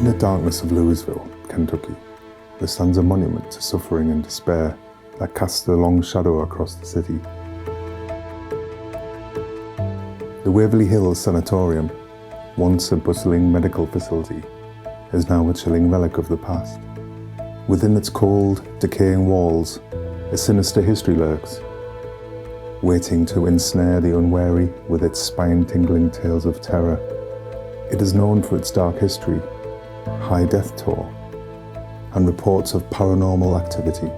In the darkness of Louisville, Kentucky, there stands a monument to suffering and despair that casts a long shadow across the city. The Waverly Hills Sanatorium, once a bustling medical facility, is now a chilling relic of the past. Within its cold, decaying walls, a sinister history lurks, waiting to ensnare the unwary with its spine-tingling tales of terror. It is known for its dark history, high death toll, and reports of paranormal activity.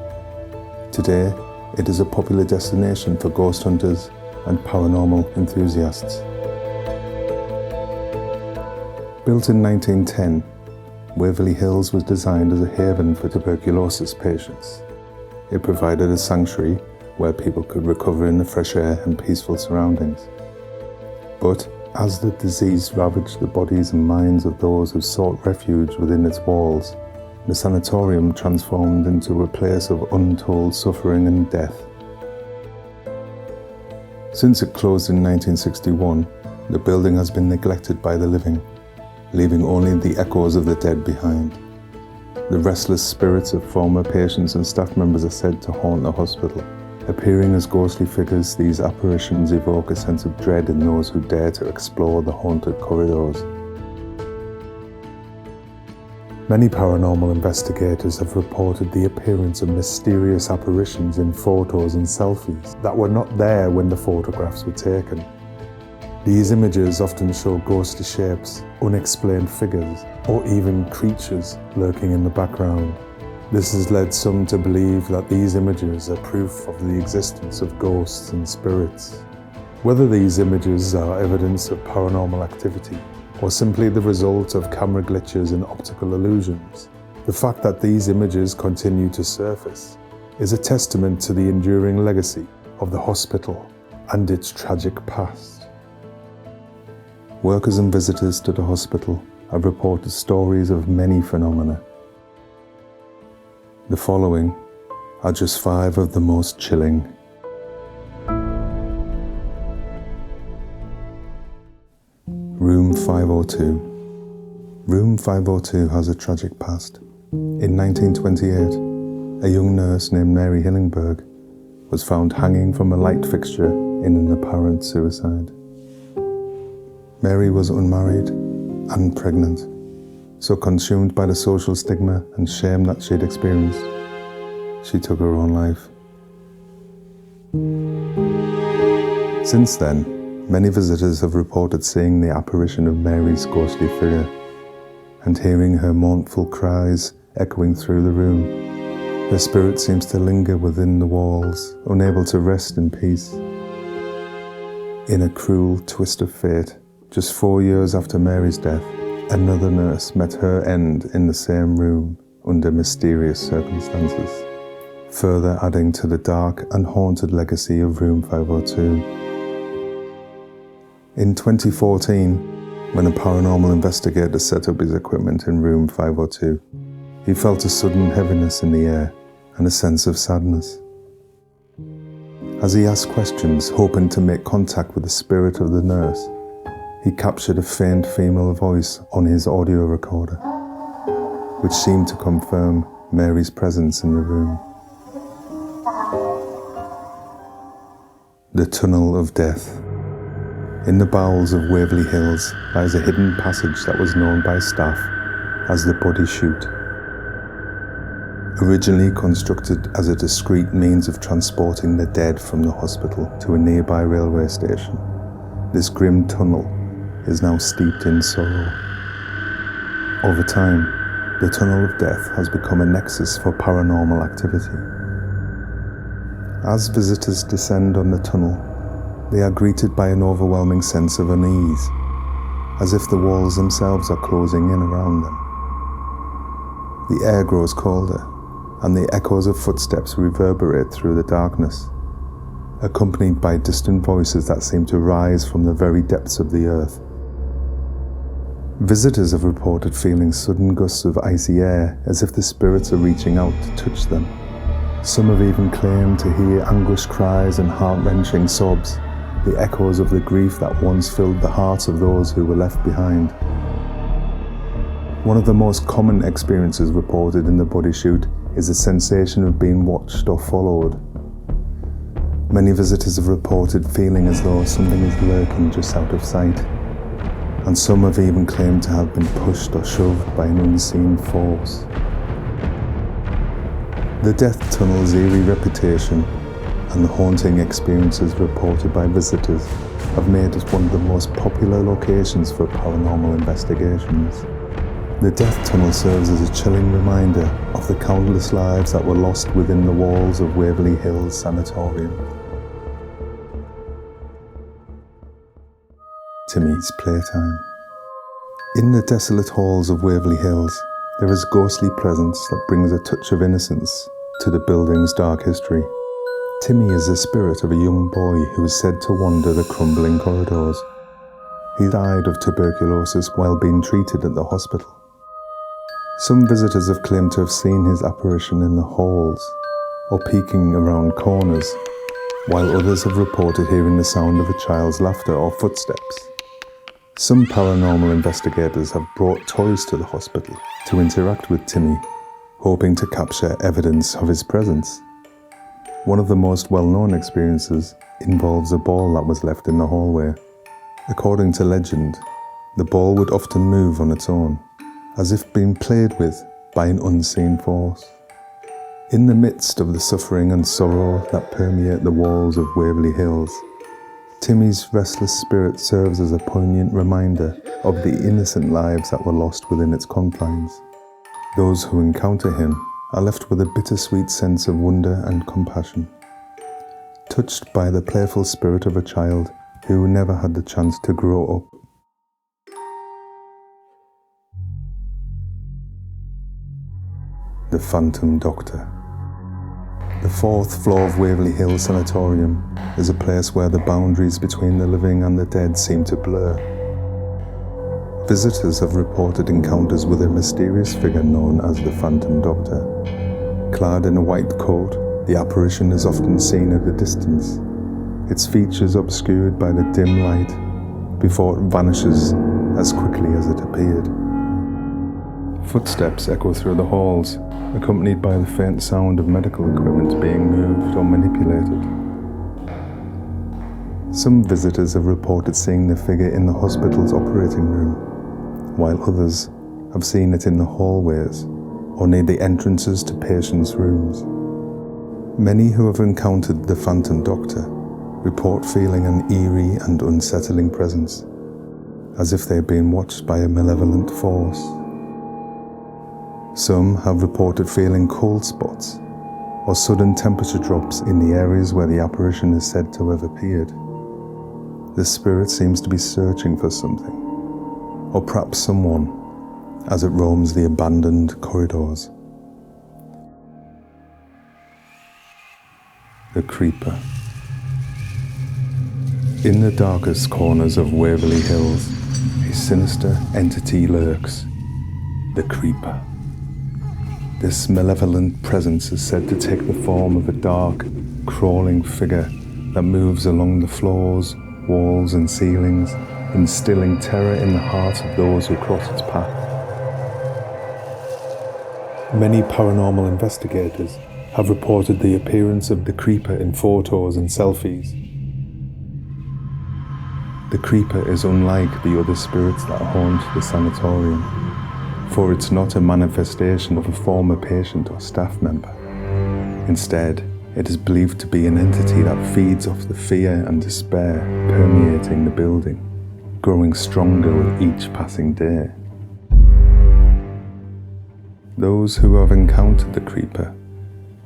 Today, it is a popular destination for ghost hunters and paranormal enthusiasts. Built in 1910, Waverly Hills was designed as a haven for tuberculosis patients. It provided a sanctuary where people could recover in the fresh air and peaceful surroundings. But as the disease ravaged the bodies and minds of those who sought refuge within its walls, the sanatorium transformed into a place of untold suffering and death. Since it closed in 1961, the building has been neglected by the living, leaving only the echoes of the dead behind. The restless spirits of former patients and staff members are said to haunt the hospital. Appearing as ghostly figures, these apparitions evoke a sense of dread in those who dare to explore the haunted corridors. Many paranormal investigators have reported the appearance of mysterious apparitions in photos and selfies that were not there when the photographs were taken. These images often show ghostly shapes, unexplained figures, or even creatures lurking in the background. This has led some to believe that these images are proof of the existence of ghosts and spirits. Whether these images are evidence of paranormal activity or simply the result of camera glitches and optical illusions, the fact that these images continue to surface is a testament to the enduring legacy of the hospital and its tragic past. Workers and visitors to the hospital have reported stories of many phenomena. The following are just 5 of the most chilling. Room 502. Room 502 has a tragic past. In 1928, a young nurse named Mary Hillingberg was found hanging from a light fixture in an apparent suicide. Mary was unmarried and pregnant, so consumed by the social stigma and shame that she'd experienced, she took her own life. Since then, many visitors have reported seeing the apparition of Mary's ghostly figure and hearing her mournful cries echoing through the room. Her spirit seems to linger within the walls, unable to rest in peace. In a cruel twist of fate, just 4 years after Mary's death, another nurse met her end in the same room under mysterious circumstances, further adding to the dark and haunted legacy of Room 502. In 2014, when a paranormal investigator set up his equipment in Room 502, he felt a sudden heaviness in the air and a sense of sadness. As he asked questions, hoping to make contact with the spirit of the nurse, he captured a faint female voice on his audio recorder, which seemed to confirm Mary's presence in the room. The Tunnel of Death. In the bowels of Waverly Hills lies a hidden passage that was known by staff as the Body Chute. Originally constructed as a discreet means of transporting the dead from the hospital to a nearby railway station, this grim tunnel is now steeped in sorrow. Over time, the Tunnel of Death has become a nexus for paranormal activity. As visitors descend on the tunnel, they are greeted by an overwhelming sense of unease, as if the walls themselves are closing in around them. The air grows colder, and the echoes of footsteps reverberate through the darkness, accompanied by distant voices that seem to rise from the very depths of the earth. Visitors have reported feeling sudden gusts of icy air, as if the spirits are reaching out to touch them. Some have even claimed to hear anguished cries and heart-wrenching sobs, the echoes of the grief that once filled the hearts of those who were left behind. One of the most common experiences reported in the Body Chute is the sensation of being watched or followed. Many visitors have reported feeling as though something is lurking just out of sight, and some have even claimed to have been pushed or shoved by an unseen force. The death tunnel's eerie reputation and the haunting experiences reported by visitors have made it one of the most popular locations for paranormal investigations. The death tunnel serves as a chilling reminder of the countless lives that were lost within the walls of Waverly Hills Sanatorium. Timmy's playtime. In the desolate halls of Waverly Hills, there is a ghostly presence that brings a touch of innocence to the building's dark history. Timmy is the spirit of a young boy who is said to wander the crumbling corridors. He died of tuberculosis while being treated at the hospital. Some visitors have claimed to have seen his apparition in the halls or peeking around corners, while others have reported hearing the sound of a child's laughter or footsteps. Some paranormal investigators have brought toys to the hospital to interact with Timmy, hoping to capture evidence of his presence. One of the most well-known experiences involves a ball that was left in the hallway. According to legend, the ball would often move on its own, as if being played with by an unseen force. In the midst of the suffering and sorrow that permeate the walls of Waverly Hills, Timmy's restless spirit serves as a poignant reminder of the innocent lives that were lost within its confines. Those who encounter him are left with a bittersweet sense of wonder and compassion, touched by the playful spirit of a child who never had the chance to grow up. The Phantom Doctor. The fourth floor of Waverly Hills Sanatorium is a place where the boundaries between the living and the dead seem to blur. Visitors have reported encounters with a mysterious figure known as the Phantom Doctor. Clad in a white coat, the apparition is often seen at a distance, its features obscured by the dim light before it vanishes as quickly as it appeared. Footsteps echo through the halls, accompanied by the faint sound of medical equipment being moved or manipulated. Some visitors have reported seeing the figure in the hospital's operating room, while others have seen it in the hallways or near the entrances to patients' rooms. Many who have encountered the Phantom Doctor report feeling an eerie and unsettling presence, as if they are being watched by a malevolent force. Some have reported feeling cold spots or sudden temperature drops in the areas where the apparition is said to have appeared. The spirit seems to be searching for something, or perhaps someone, as it roams the abandoned corridors. The Creeper. In the darkest corners of Waverly Hills, a sinister entity lurks, the Creeper. This malevolent presence is said to take the form of a dark, crawling figure that moves along the floors, walls and ceilings, instilling terror in the hearts of those who cross its path. Many paranormal investigators have reported the appearance of the Creeper in photos and selfies. The Creeper is unlike the other spirits that haunt the sanatorium, for it's not a manifestation of a former patient or staff member. Instead, it is believed to be an entity that feeds off the fear and despair permeating the building, growing stronger with each passing day. Those who have encountered the Creeper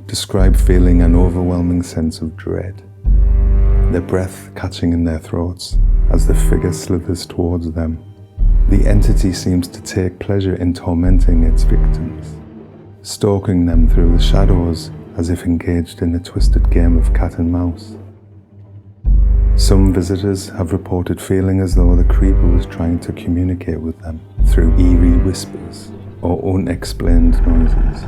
describe feeling an overwhelming sense of dread, their breath catching in their throats as the figure slithers towards them. The entity seems to take pleasure in tormenting its victims, stalking them through the shadows as if engaged in a twisted game of cat and mouse. Some visitors have reported feeling as though the Creeper was trying to communicate with them through eerie whispers or unexplained noises.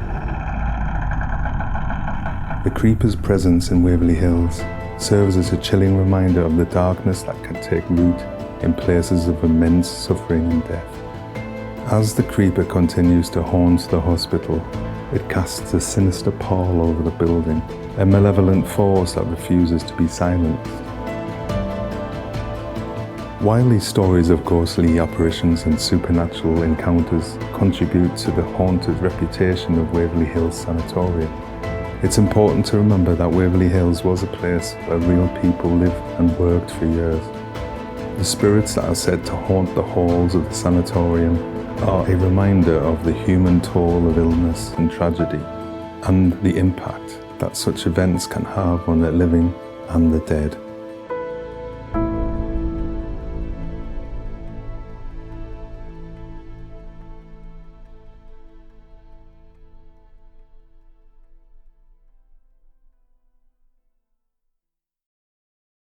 The Creeper's presence in Waverly Hills serves as a chilling reminder of the darkness that can take root in places of immense suffering and death. As the creeper continues to haunt the hospital, it casts a sinister pall over the building, a malevolent force that refuses to be silenced. While these stories of ghostly apparitions and supernatural encounters contribute to the haunted reputation of Waverly Hills Sanatorium, it's important to remember that Waverly Hills was a place where real people lived and worked for years. The spirits that are said to haunt the halls of the sanatorium are a reminder of the human toll of illness and tragedy, and the impact that such events can have on the living and the dead.